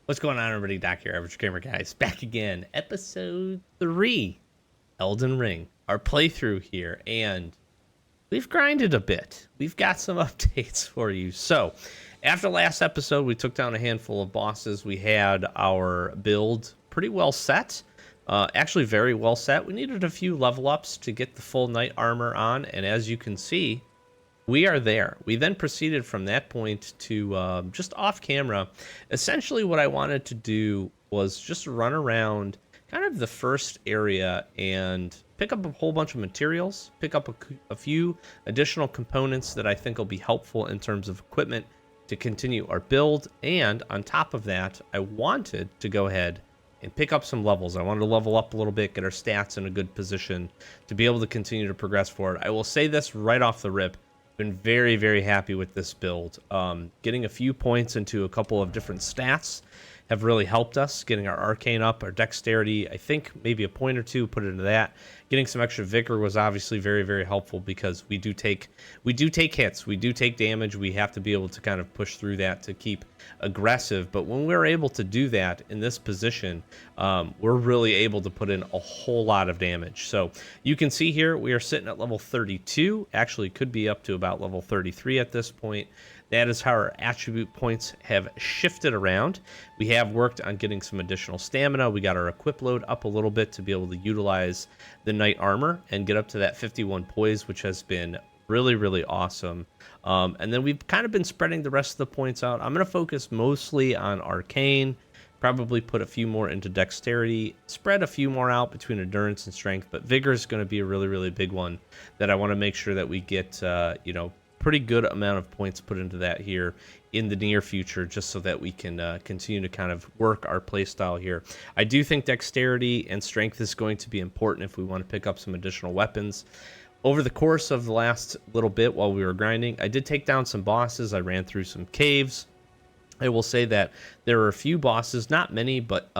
What's going on, everybody? Doc here, Average Gamer Guys, back again. Episode 3, Elden Ring. Our playthrough here, and we've grinded a bit. We've got some updates for you. So, after last episode, we took down a handful of bosses. We had our build pretty well set. Actually, very well set. We needed a few level ups to get the full knight armor on, and as you can see, we are there. We then proceeded from that point to just off camera. Essentially, what I wanted to do was just run around kind of the first area and pick up a whole bunch of materials, pick up a few additional components that I think will be helpful in terms of equipment to continue our build. And on top of that, I wanted to go ahead and pick up some levels. I wanted to level up a little bit, get our stats in a good position to be able to continue to progress forward. I will say this right off the rip. Been very, very happy with this build. Getting a few points into a couple of different stats have really helped us. Getting our arcane up, our dexterity, I think maybe a point or two put into that. Getting some extra vigor was obviously very, very helpful because we do take hits, we do take damage. We have to be able to kind of push through that to keep aggressive. But when we're able to do that in this position, we're really able to put in a whole lot of damage. So you can see here we are sitting at level 32. Actually, could be up to about level 33 at this point. That is how our attribute points have shifted around. We have worked on getting some additional stamina. We got our equip load up a little bit to be able to utilize the knight armor and get up to that 51 poise, which has been really, really awesome. And then we've kind of been spreading the rest of the points out. I'm going to focus mostly on arcane, probably put a few more into dexterity, spread a few more out between endurance and strength, but vigor is going to be a really, really big one that I want to make sure that we get, pretty good amount of points put into that here in the near future, just so that we can continue to kind of work our play style here. I do think dexterity and strength is going to be important if we want to pick up some additional weapons. Over the course of the last little bit while we were grinding, I did take down some bosses. I ran through some caves. I will say that there are a few bosses, not many, but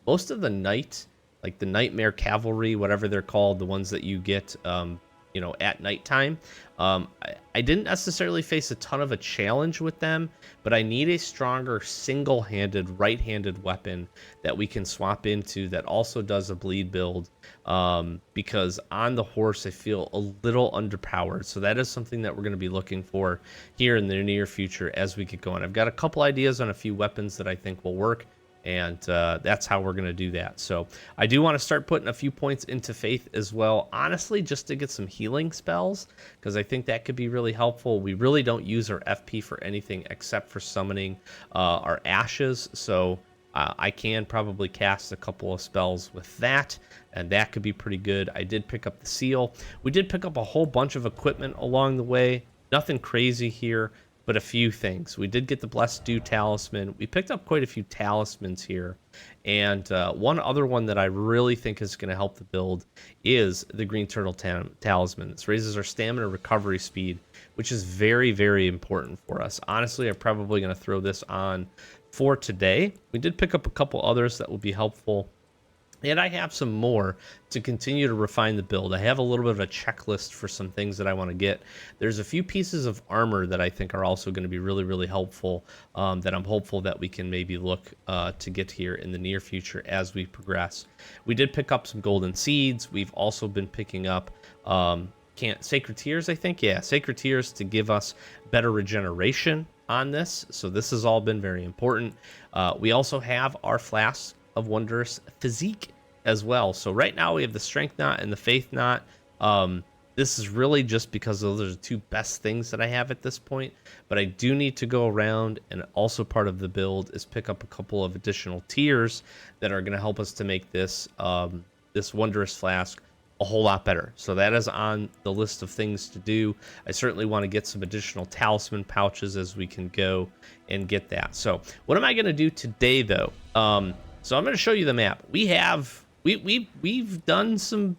most of the knight, like the nightmare cavalry, whatever they're called, the ones that you get at nighttime. I didn't necessarily face a ton of a challenge with them, but I need a stronger single-handed right-handed weapon that we can swap into that also does a bleed build, because on the horse I feel a little underpowered. So that is something that we're going to be looking for here in the near future as we get going. I've got a couple ideas on a few weapons that I think will work, and that's how we're going to do that. So I do want to start putting a few points into faith as well, honestly, just to get some healing spells, because I think that could be really helpful. We really don't use our FP for anything except for summoning our ashes, so I can probably cast a couple of spells with that, and that could be pretty good. I did pick up the seal. We did pick up a whole bunch of equipment along the way. Nothing crazy here, but a few things. We did get the Blessed Dew talisman. We picked up quite a few talismans here. And one other one that I really think is going to help the build is the Green Turtle talisman. This raises our stamina recovery speed, which is very, very important for us. Honestly, I'm probably going to throw this on for today. We did pick up a couple others that will be helpful. And I have some more to continue to refine the build. I have a little bit of a checklist for some things that I want to get. There's a few pieces of armor that I think are also going to be really, really helpful, that I'm hopeful that we can maybe look to get here in the near future as we progress. We did pick up some golden seeds. We've also been picking up sacred tears, I think. Yeah, sacred tears to give us better regeneration on this. So this has all been very important. We also have our flasks of wondrous physique as well. So right now we have the strength knot and the faith knot. This is really just because those are the two best things that I have at this point, but I do need to go around, and also part of the build is pick up a couple of additional tiers that are going to help us to make this this wondrous flask a whole lot better. So that is on the list of things to do. I certainly want to get some additional talisman pouches as we can go and get that. So what am I going to do today though? So I'm going to show you the map. We've done some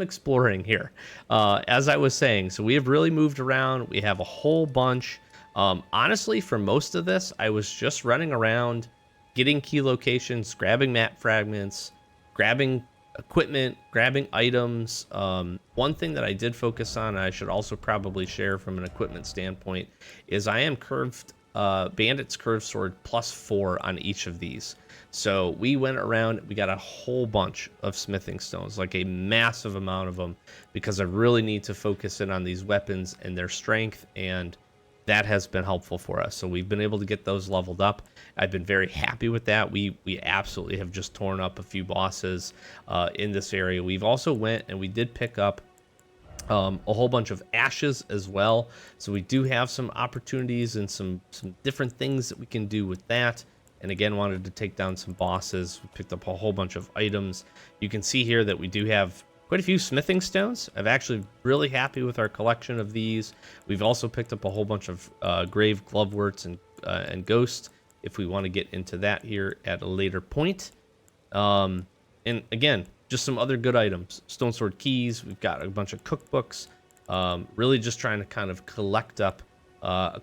exploring here, as I was saying. So we have really moved around. We have a whole bunch. Honestly, for most of this, I was just running around, getting key locations, grabbing map fragments, grabbing equipment, grabbing items. One thing that I did focus on, and I should also probably share from an equipment standpoint, is I am curved Bandit's Curved Sword +4 on each of these. So we went around, we got a whole bunch of smithing stones, like a massive amount of them, because I really need to focus in on these weapons and their strength, and that has been helpful for us. So we've been able to get those leveled up. I've been very happy with that. We absolutely have just torn up a few bosses in this area. We've also went and we did pick up a whole bunch of ashes as well. So we do have some opportunities and some different things that we can do with that. And again, wanted to take down some bosses. We picked up a whole bunch of items. You can see here that we do have quite a few smithing stones. I'm actually really happy with our collection of these. We've also picked up a whole bunch of grave gloveworts and ghost, if we want to get into that here at a later point. And again, just some other good items. Stone sword keys. We've got a bunch of cookbooks. Really just trying to kind of collect up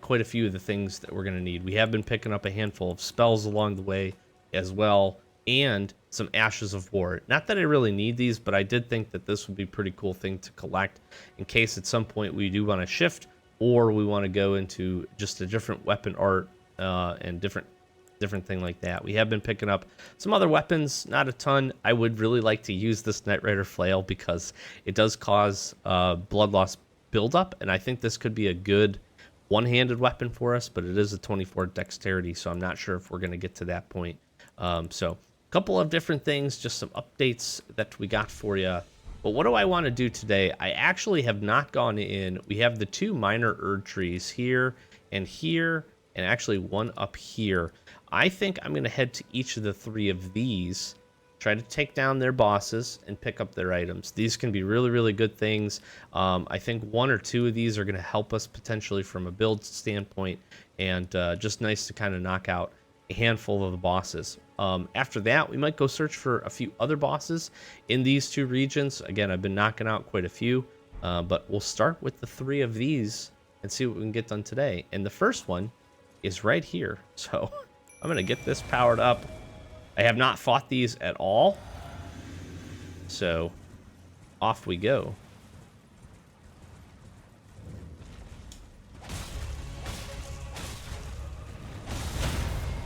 quite a few of the things that we're going to need. We have been picking up a handful of spells along the way as well, and some Ashes of War. Not that I really need these, but I did think that this would be a pretty cool thing to collect in case at some point we do want to shift, or we want to go into just a different weapon art and different thing like that. We have been picking up some other weapons, not a ton. I would really like to use this Knight Rider flail because it does cause blood loss buildup, and I think this could be a good one-handed weapon for us, but it is a 24 dexterity, so I'm not sure if we're going to get to that point. So a couple of different things, just some updates that we got for you. But what do I want to do today? I actually have not gone in. We have the 2 minor Erdtrees here, and actually one up here. I think I'm going to head to each of the 3 of these, try to take down their bosses and pick up their items. These can be really, really good things. I think 1 or 2 of these are going to help us potentially from a build standpoint, and just nice to kind of knock out a handful of the bosses. After that, we might go search for a few other bosses in these 2 regions. Again, I've been knocking out quite a few, but we'll start with the 3 of these and see what we can get done today. And the first one is right here. So I'm going to get this powered up. I have not fought these at all, so off we go.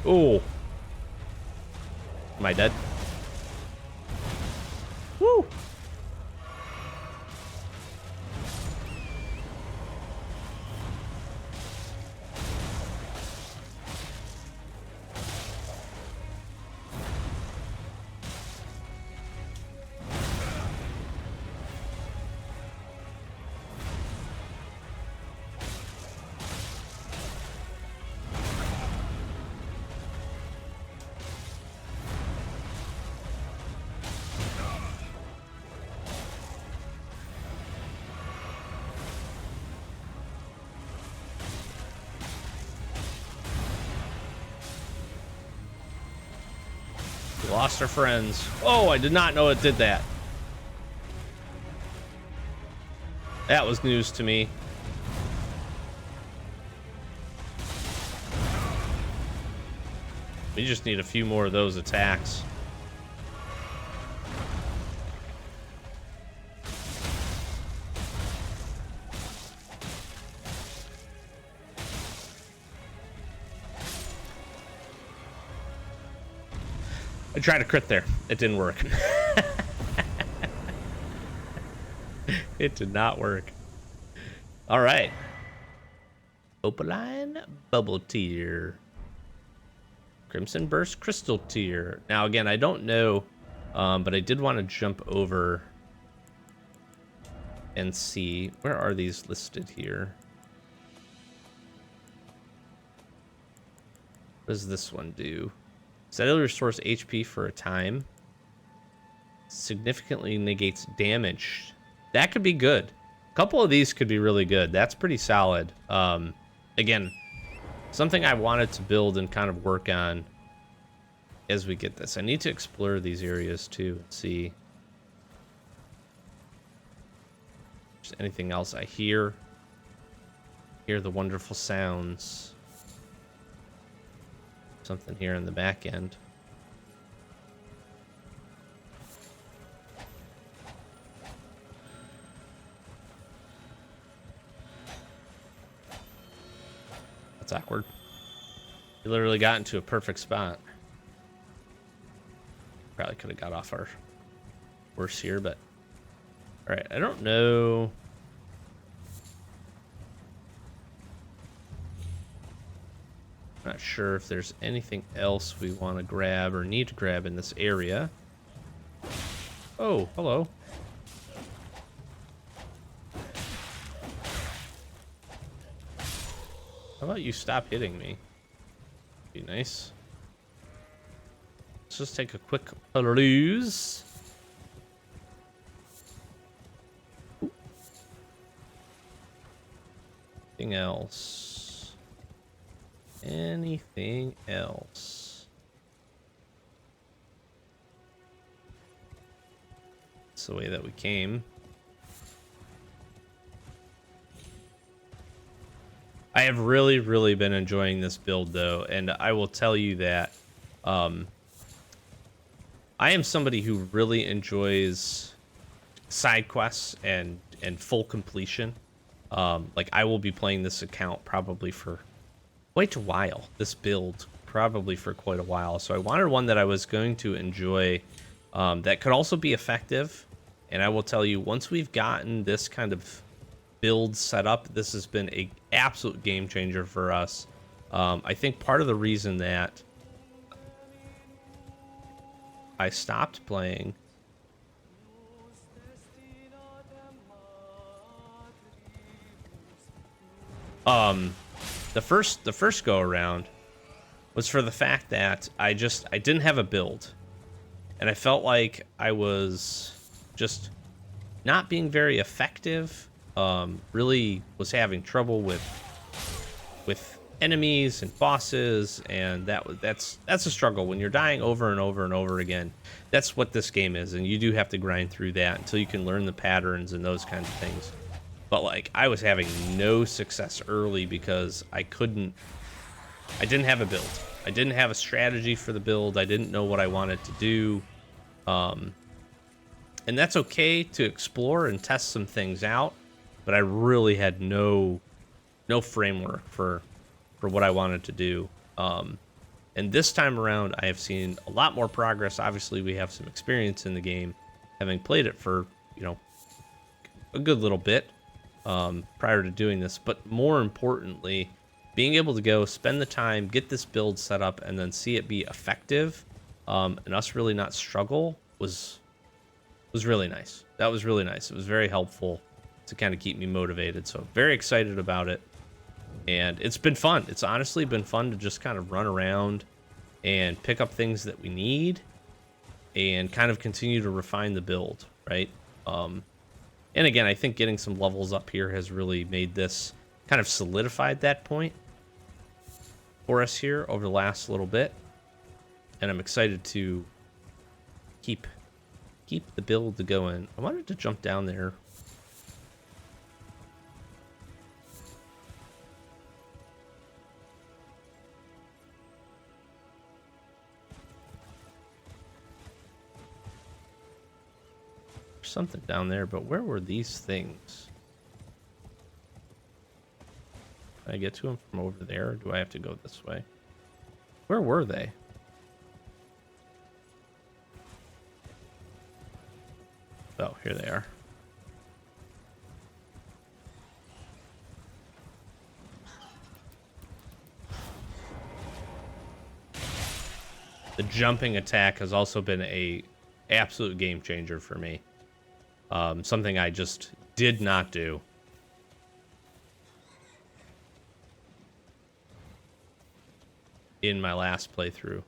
Oh, am I dead? Woo! We lost our friends. Oh, I did not know it did that. That was news to me. We just need a few more of those attacks. I tried to crit there. It didn't work. It did not work. All right. Opaline Bubble Tier. Crimson Burst Crystal Tier. Now, again, I don't know, but I did want to jump over and see. Where are these listed here? What does this one do? Steadily restores HP for a time. Significantly negates damage. That could be good. A couple of these could be really good. That's pretty solid. Again, something I wanted to build and kind of work on as we get this. I need to explore these areas too and see if there's anything else I hear. Hear the wonderful sounds. Something here in the back end. That's awkward. We literally got into a perfect spot. Probably could have got off our horse here, but... Alright, I don't know... Not sure if there's anything else we want to grab or need to grab in this area. Oh, hello. How about you stop hitting me? Be nice. Let's just take a quick peruse. Anything else? Anything else? It's the way that we came. I have really, really been enjoying this build, though, and I will tell you that I am somebody who really enjoys side quests and full completion. Like, I will be playing this account probably for quite a while. This build probably for quite a while. So I wanted one that I was going to enjoy, that could also be effective. And I will tell you, once we've gotten this kind of build set up, this has been a absolute game changer for us. I think part of the reason that I stopped playing the first go around was for the fact that I didn't have a build, and I felt like I was just not being very effective. Really was having trouble with enemies and bosses, and that's a struggle when you're dying over and over and over again. That's what this game is, and you do have to grind through that until you can learn the patterns and those kinds of things. But like, I was having no success early because I didn't have a build. I didn't have a strategy for the build. I didn't know what I wanted to do. And that's okay to explore and test some things out, but I really had no framework for what I wanted to do. And this time around, I have seen a lot more progress. Obviously, we have some experience in the game, having played it for, a good little bit prior to doing this. But more importantly, being able to go spend the time, get this build set up, and then see it be effective, and us really not struggle was really nice. That was really nice. It was very helpful to kind of keep me motivated. So very excited about it. And it's been fun. It's honestly been fun to just kind of run around and pick up things that we need and kind of continue to refine the build, right? And again, I think getting some levels up here has really made this kind of solidified that point for us here over the last little bit. And I'm excited to keep the build going. I wanted to jump down there. There's something down there, but where were these things? Can I get to them from over there, or do I have to go this way? Where were they? Oh, here they are. The jumping attack has also been a absolute game changer for me. Something I just did not do. In my last playthrough.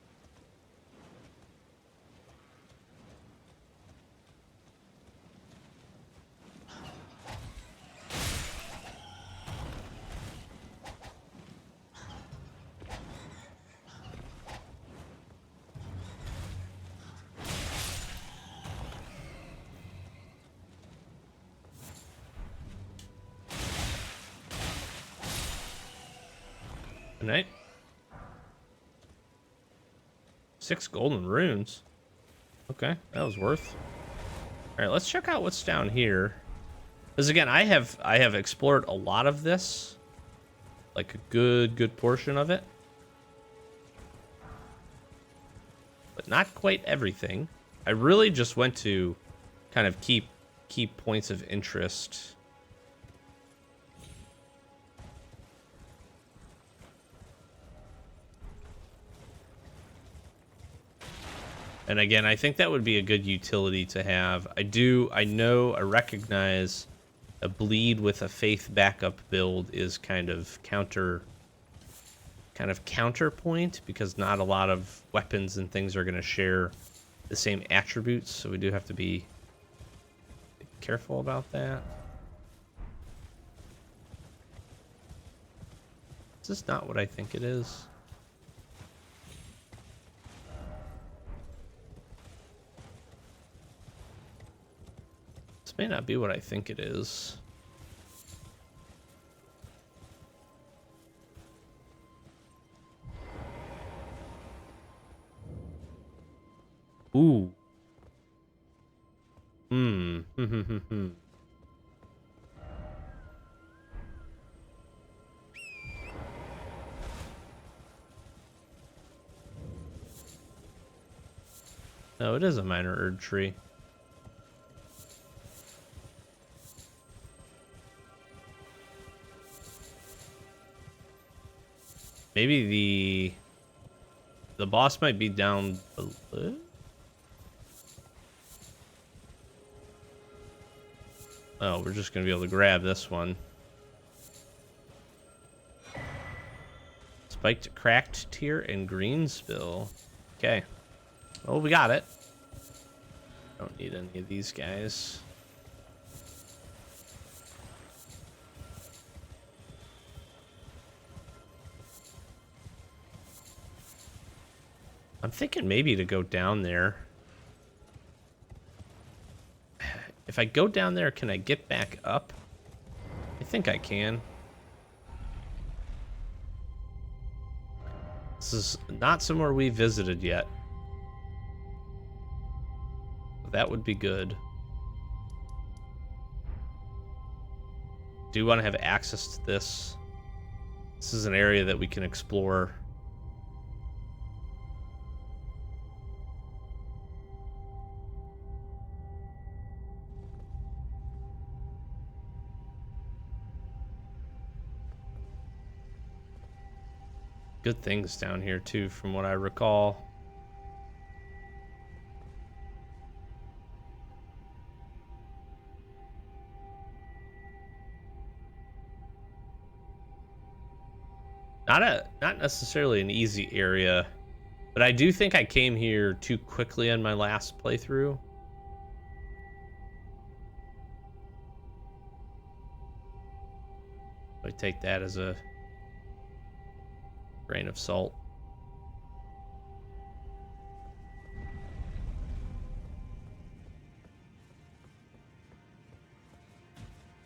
Good night. 6 golden runes. Okay, that was worth. All right, let's check out what's down here. Because again, I have explored a lot of this, like a good portion of it. not quite everything. I really just went to kind of keep points of interest. And again, I think that would be a good utility to have. I recognize a bleed with a faith backup build is kind of counterpoint, because not a lot of weapons and things are going to share the same attributes, so we do have to be careful about that. Is this not what I think it is? This may not be what I think it is. Ooh. Hmm. No, it is a minor Erdtree. Maybe the boss might be down below. Oh, we're just gonna be able to grab this one. Spiked cracked tier and green spill. Okay. Oh, we got it. Don't need any of these guys. I'm thinking maybe to go down there. If I go down there, can I get back up? I think I can. This is not somewhere we visited yet. That would be good. Do want to have access to this. This is an area that we can explore. Good things down here too, from what I recall. Not necessarily an easy area, but I do think I came here too quickly on my last playthrough. I take that as a grain of salt.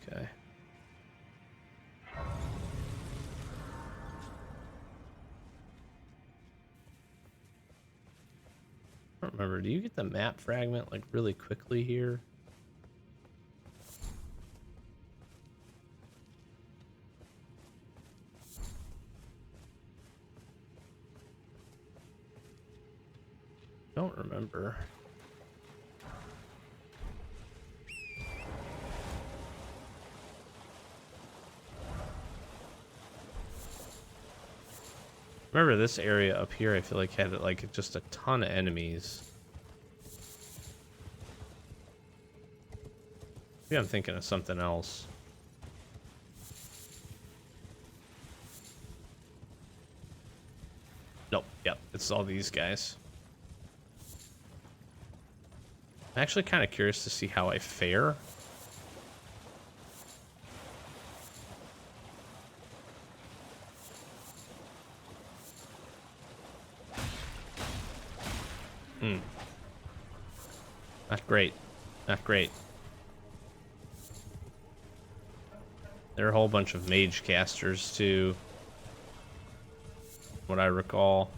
Okay. I don't remember. Do you get the map fragment like really quickly here? Don't remember. Remember this area up here, I feel like had like just a ton of enemies. Maybe I'm thinking of something else. Nope, yep, it's all these guys. I'm actually kind of curious to see how I fare. Not great. Not great. There are a whole bunch of mage casters too, what I recall.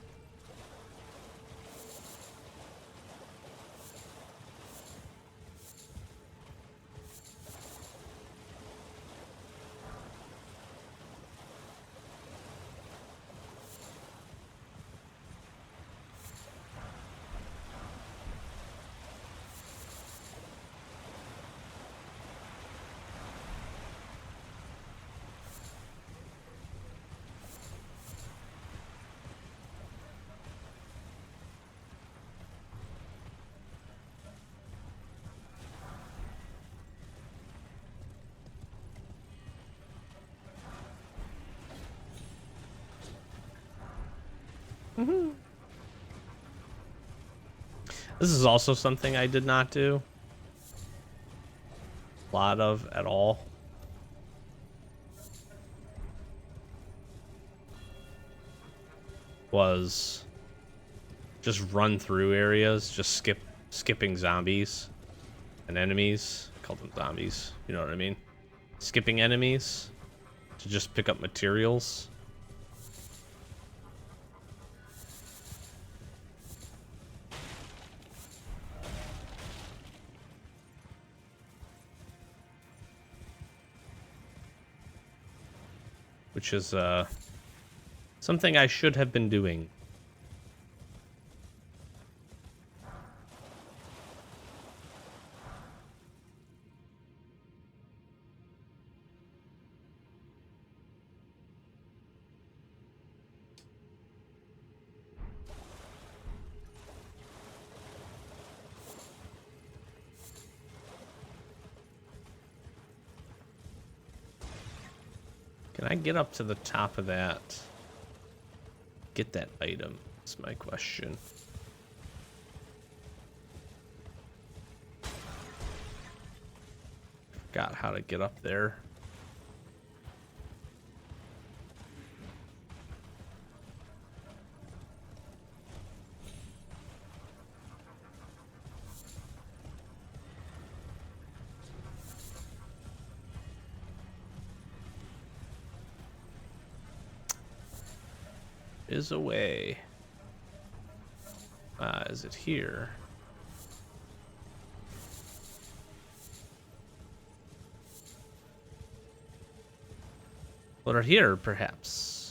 This is also something I did not do a lot of at all. Was just run through areas, just skipping zombies and enemies. I call them zombies, you know what I mean? Skipping enemies to just pick up materials. Which is something I should have been doing. Can I get up to the top of that? Get that item? That's my question. Forgot how to get up there. Is a way. Is it here? Or here, perhaps?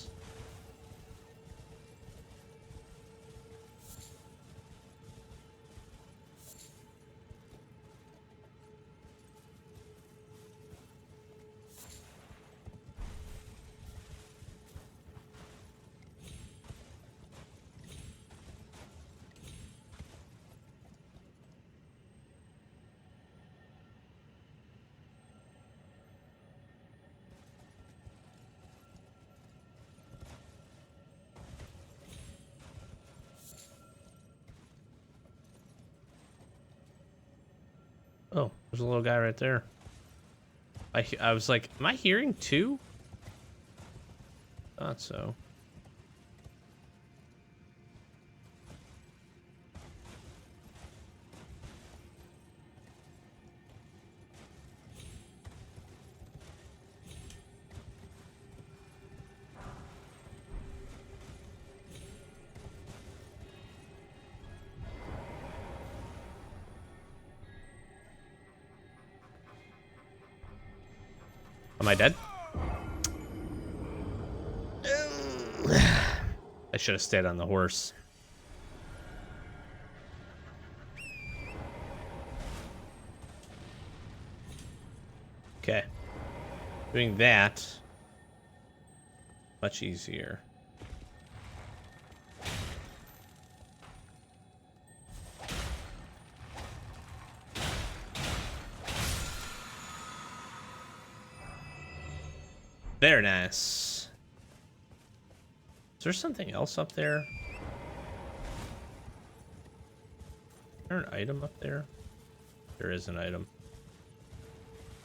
Oh, there's a little guy right there. I was like, am I hearing two? Thought so. Am I dead? I should have stayed on the horse. Okay. Doing that. Much easier. Very nice. Is there something else up there? Is there an item up there? There is an item.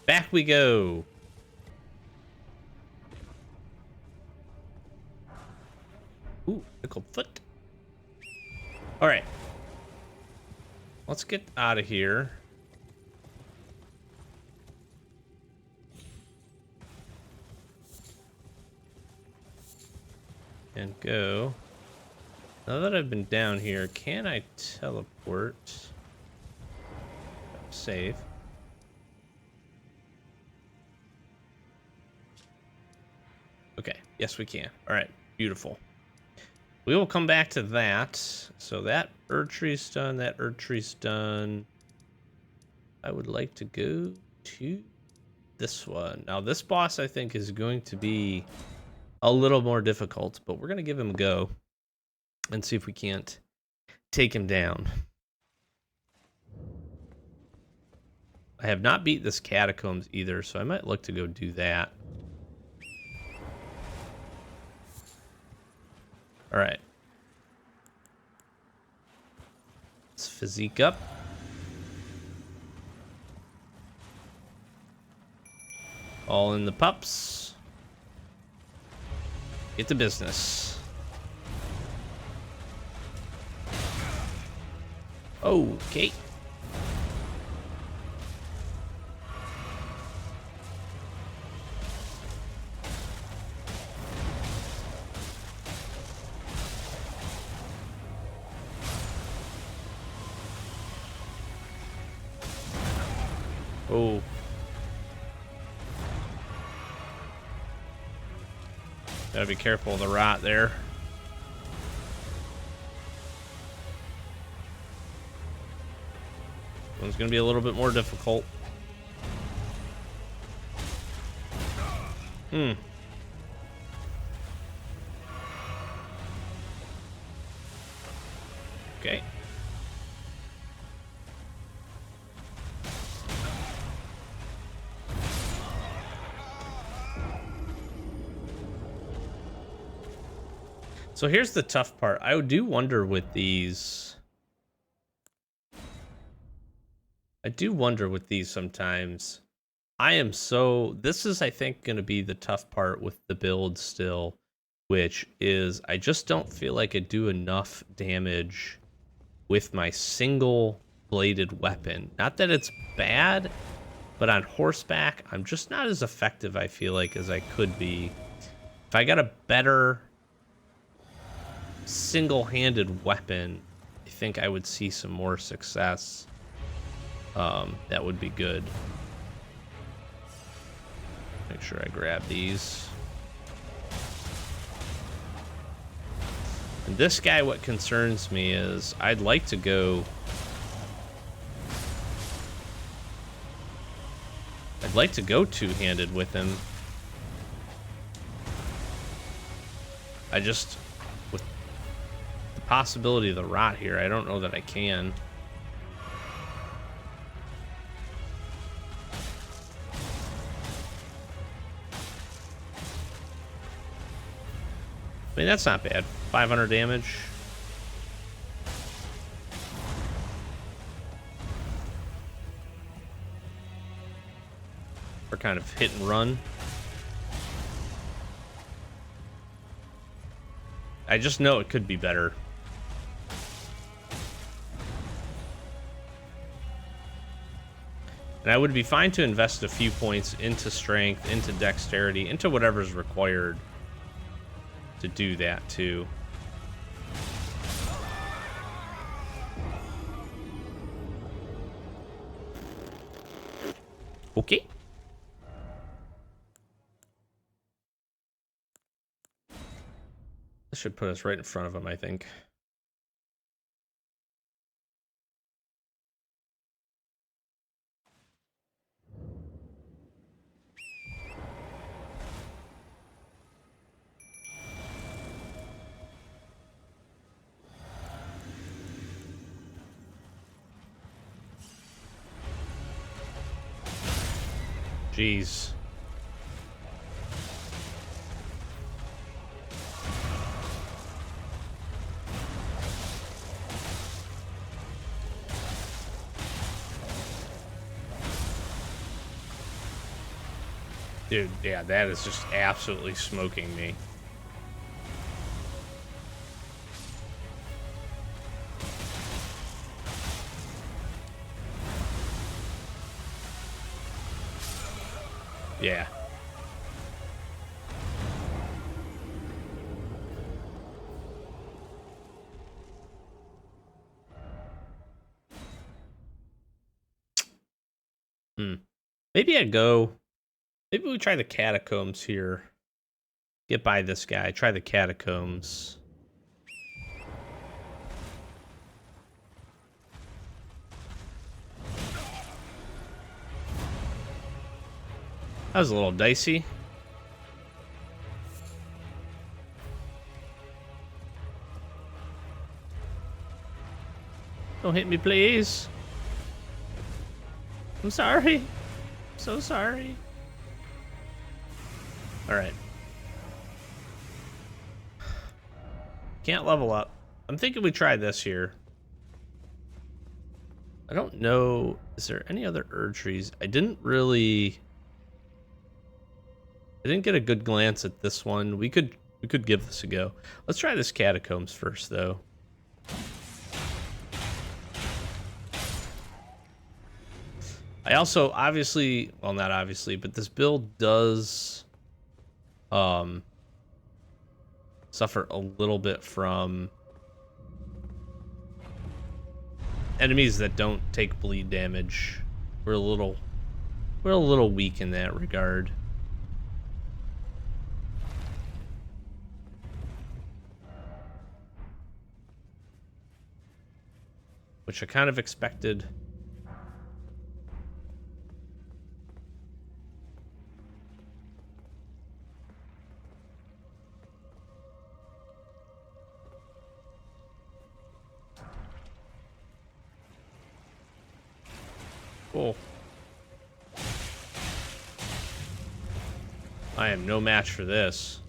Back we go. Ooh, pickled foot. All right. Let's get out of here. And go. Now that I've been down here, can I teleport? Save. Okay, yes we can. All right, beautiful. We will come back to that. So that Erdtree's done, that Erdtree's done. I would like to go to this one. Now this boss I think is going to be a little more difficult, but we're going to give him a go and see if we can't take him down. I have not beat this catacombs either, so I might look to go do that. All right. Let's physique up. All in the pups. Get to business. Okay. Oh. Gotta be careful of the rot there. One's gonna be a little bit more difficult. Okay. So here's the tough part. I do wonder with these. I do wonder with these sometimes. This is, I think, going to be the tough part with the build still, which is I just don't feel like I do enough damage with my single bladed weapon. Not that it's bad, but on horseback, I'm just not as effective, I feel like, as I could be. If I got a better single-handed weapon, I think I would see some more success. That would be good. Make sure I grab these. And this guy, what concerns me is I'd like to go two-handed with him. I just, with the possibility of the rot here, I don't know that I can. I mean, that's not bad. 500 damage. Or kind of hit and run. I just know it could be better. And I would be fine to invest a few points into strength, into dexterity, into whatever's required to do that too. Okay. This should put us right in front of him, I think. Jeez. Dude, yeah, that is just absolutely smoking me. Yeah. Maybe maybe we try the catacombs here. Get by this guy. Try the catacombs. That was a little dicey. Don't hit me, please. I'm sorry. I'm so sorry. Alright. Can't level up. I'm thinking we try this here. I don't know. Is there any other Erdtrees? I didn't get a good glance at this one. We could give this a go. Let's try this catacombs first, though. I also obviously, well, not obviously, but this build does suffer a little bit from enemies that don't take bleed damage. We're a little weak in that regard. Which I kind of expected. Cool. I am no match for this.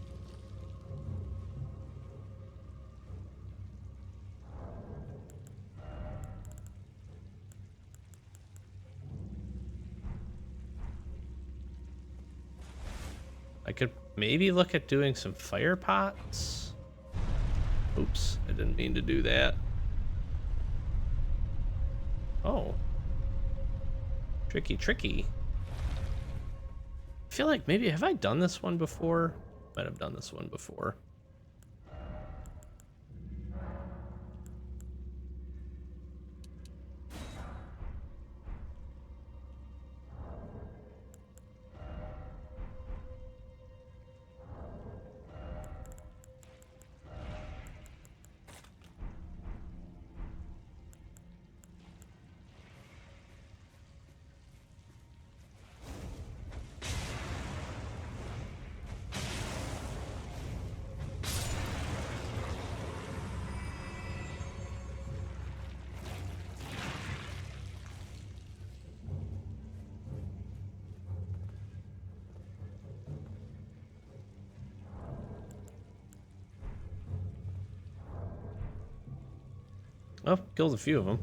I could maybe look at doing some fire pots. Oops, I didn't mean to do that. Oh. Tricky, tricky. I feel like maybe, have I done this one before? Might have done this one before. Oh, killed a few of them.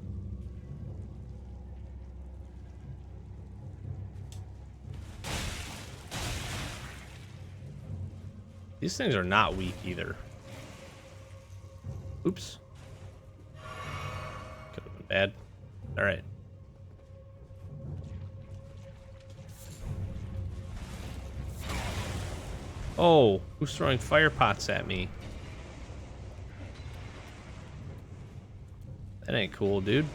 These things are not weak either. Oops. Could have been bad. All right. Oh, who's throwing fire pots at me? That ain't cool, dude.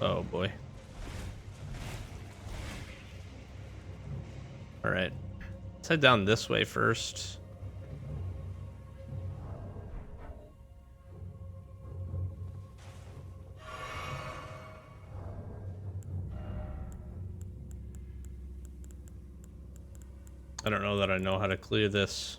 Oh boy. All right. Let's head down this way first. I don't know that I know how to clear this.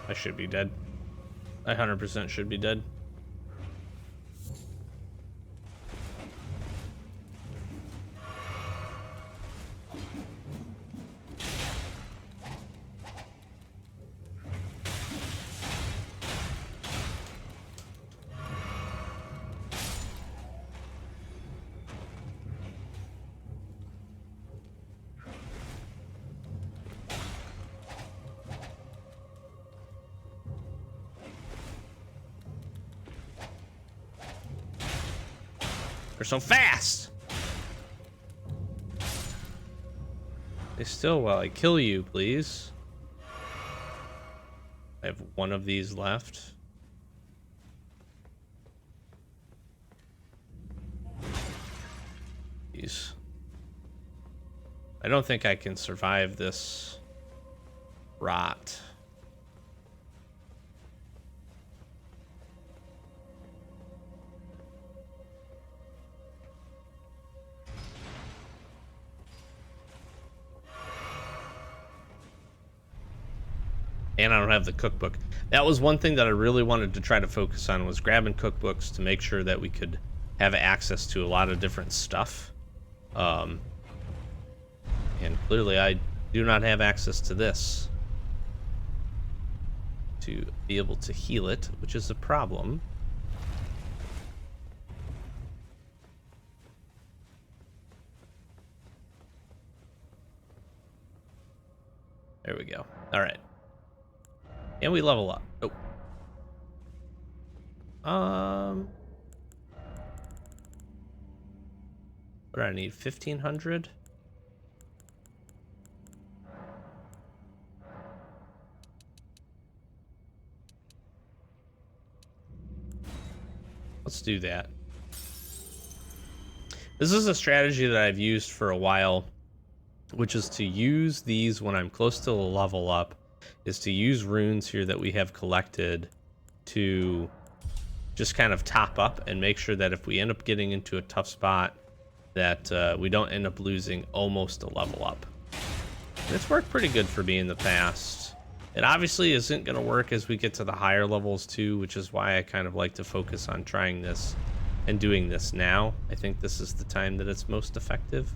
I should be dead. I 100% should be dead. They're so fast! Stay still while I kill you, please. I have one of these left. Jeez. I don't think I can survive this rot. And I don't have the cookbook. That was one thing that I really wanted to try to focus on, was grabbing cookbooks to make sure that we could have access to a lot of different stuff. And clearly I do not have access to this to be able to heal it, which is a problem. There we go. All right. And we level up. Oh. What do I need? 1,500? Let's do that. This is a strategy that I've used for a while, which is to use these when I'm close to a level up, is to use runes here that we have collected to just kind of top up and make sure that if we end up getting into a tough spot, that we don't end up losing almost a level up. And it's worked pretty good for me in the past. It obviously isn't going to work as we get to the higher levels too, which is why I kind of like to focus on trying this and doing this now. I think this is the time that it's most effective,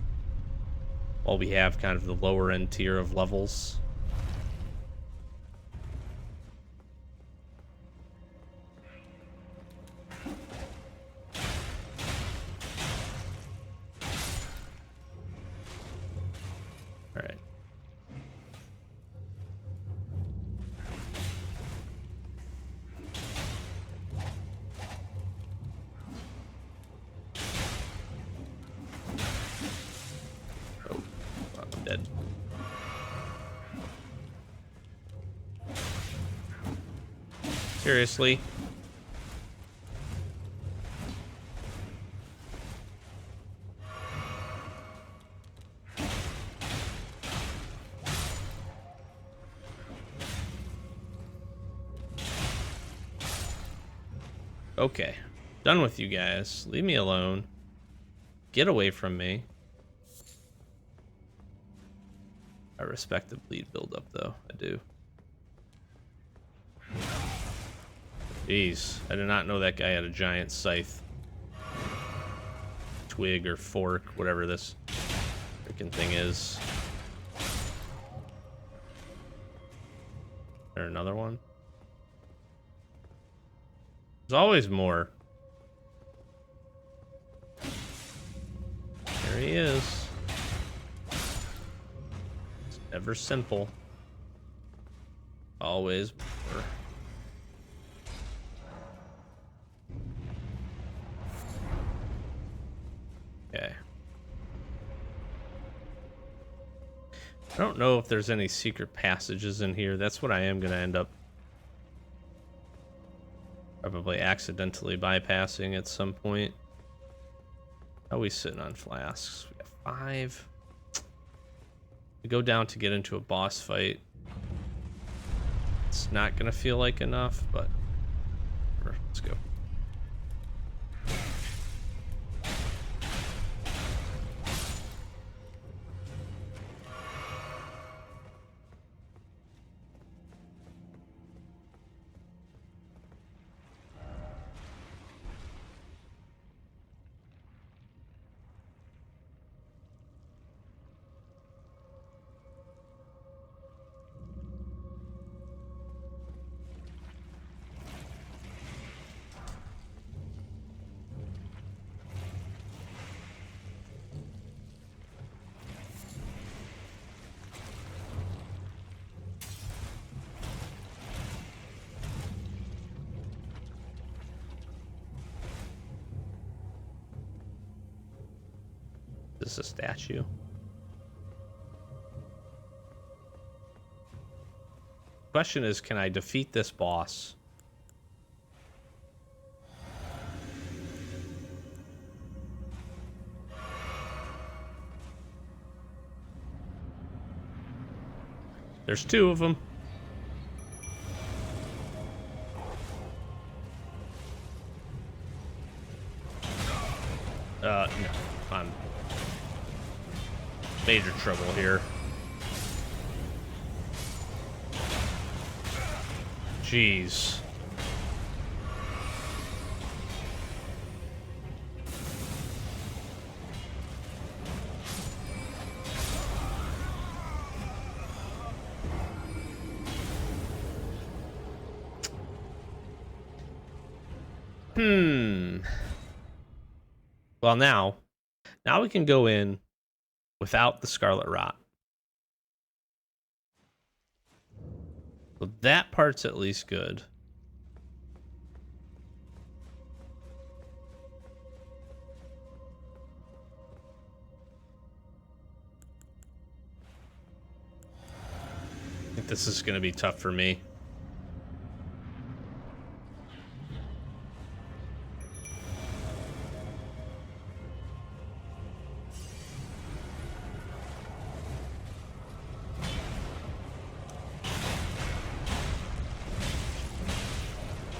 while we have kind of the lower end tier of levels. All right. Oh, I'm dead. Seriously? Okay, done with you guys. Leave me alone. Get away from me. I respect the bleed buildup, though. I do. Jeez, I did not know that guy had a giant scythe. Twig or fork, whatever this freaking thing is. Is there another one? There's always more. There he is. It's never simple. Always more. Okay. I don't know if there's any secret passages in here. That's what I am going to end up probably accidentally bypassing at some point. How are we sitting on flasks? We got 5. We go down to get into a boss fight. It's not gonna feel like enough, but let's go. This is a statue. Question is, can I defeat this boss? There's 2 of them. No, I'm major trouble here. Jeez. Well, now we can go in without the Scarlet Rot. So that part's at least good. I think this is going to be tough for me.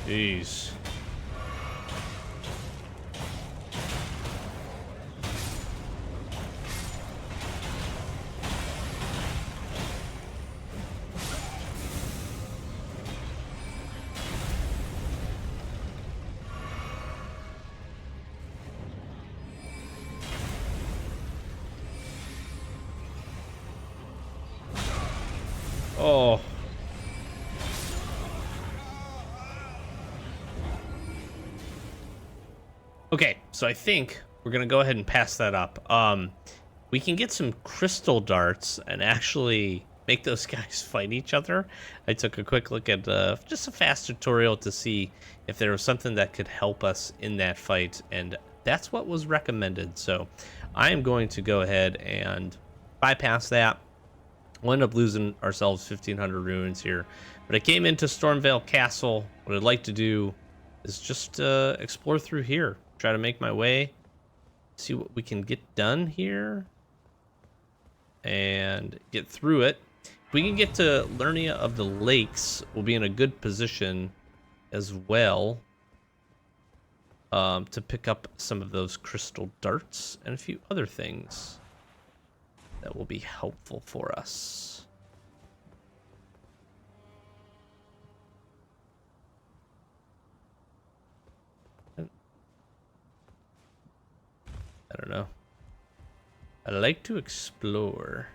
Jeez. Oh. Okay, so I think we're gonna go ahead and pass that up. We can get some crystal darts and actually make those guys fight each other. I took a quick look at just a fast tutorial to see if there was something that could help us in that fight, and that's what was recommended. So I am going to go ahead and bypass that. We'll end up losing ourselves 1,500 runes here. But I came into Stormveil Castle. What I'd like to do is just explore through here. Try to make my way. See what we can get done here. And get through it. If we can get to Lernia of the Lakes, we'll be in a good position as well. To pick up some of those crystal darts and a few other things that will be helpful for us. I don't know. I like to explore.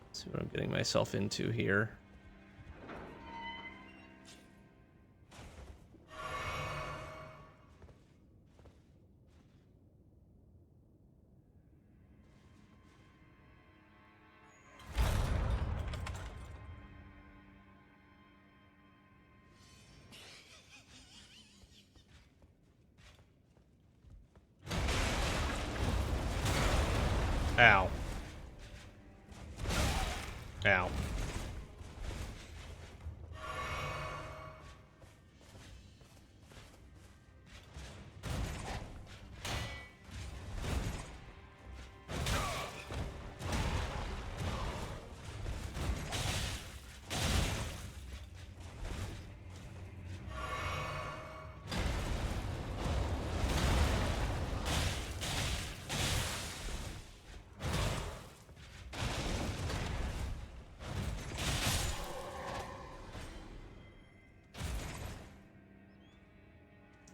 Let's see what I'm getting myself into here. Ow. Ow.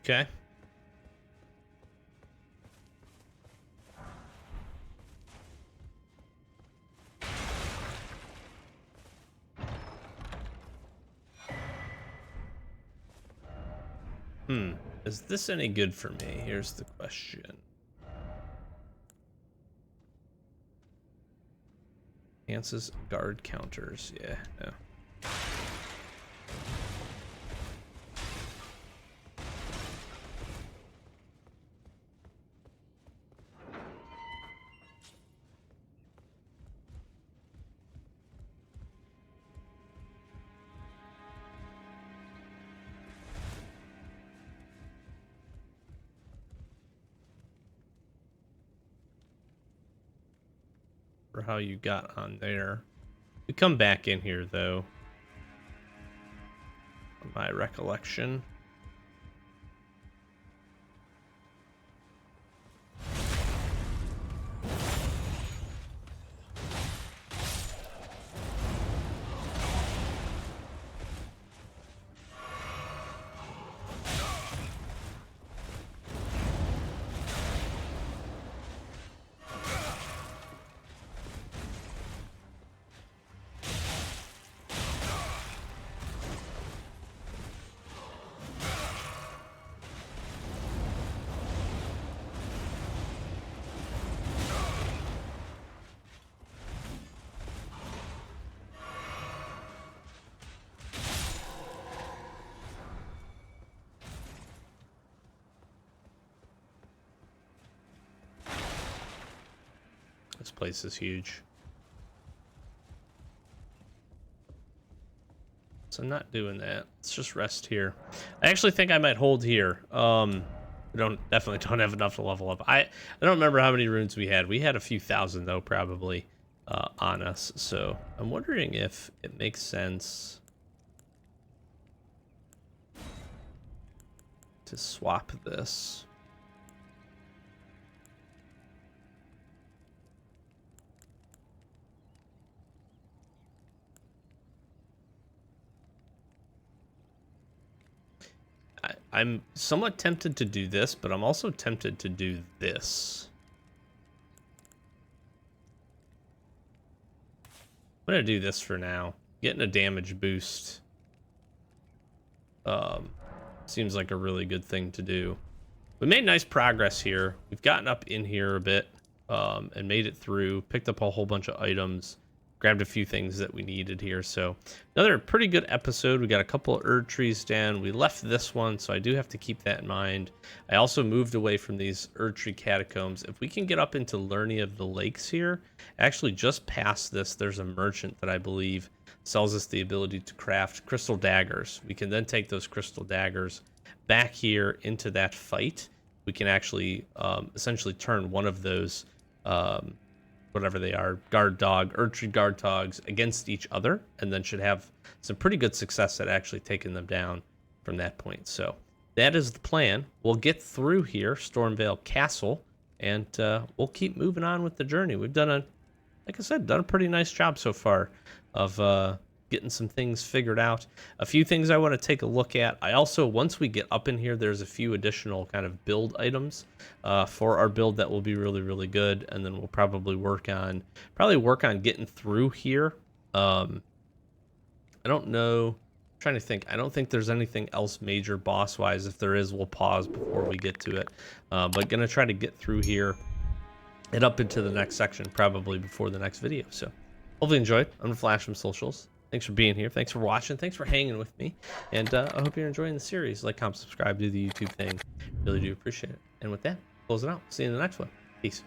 Okay. Is this any good for me? Here's the question. Enhances guard counters. Yeah, no. For how you got on there. We come back in here though. From my recollection. This place is huge. So I'm not doing that. Let's just rest here. I actually think I might hold here. Definitely don't have enough to level up. I don't remember how many runes we had. We had a few thousand though, probably, on us. So I'm wondering if it makes sense to swap this. I'm somewhat tempted to do this, but I'm also tempted to do this. I'm gonna do this for now. Getting a damage boost seems like a really good thing to do. We made nice progress here. We've gotten up in here a bit and made it through, picked up a whole bunch of items, grabbed a few things that we needed here. So another pretty good episode. We got a couple of Erdtrees down. We left this one, so I do have to keep that in mind. I also moved away from these Erdtree catacombs. If we can get up into Lerny of the Lakes here, actually just past this, there's a merchant that I believe sells us the ability to craft crystal daggers. We can then take those crystal daggers back here into that fight. We can actually essentially turn one of those whatever they are, Erdtree guard dogs against each other, and then should have some pretty good success at actually taking them down from that point. So that is the plan. We'll get through here, Stormveil Castle, and we'll keep moving on with the journey. We've done like I said, done a pretty nice job so far of getting some things figured out. A few things I want to take a look at. I also, once we get up in here, there's a few additional kind of build items for our build that will be really, really good. And then we'll probably work on getting through here. I don't know. I'm trying to think. I don't think there's anything else major boss-wise. If there is, we'll pause before we get to it. But gonna try to get through here and up into the next section probably before the next video. So hopefully you enjoyed. I'm gonna flash some socials. Thanks for being here. Thanks for watching. Thanks for hanging with me. And I hope you're enjoying the series. Like, comment, subscribe, do the YouTube thing. Really do appreciate it. And with that, close it out. See you in the next one. Peace.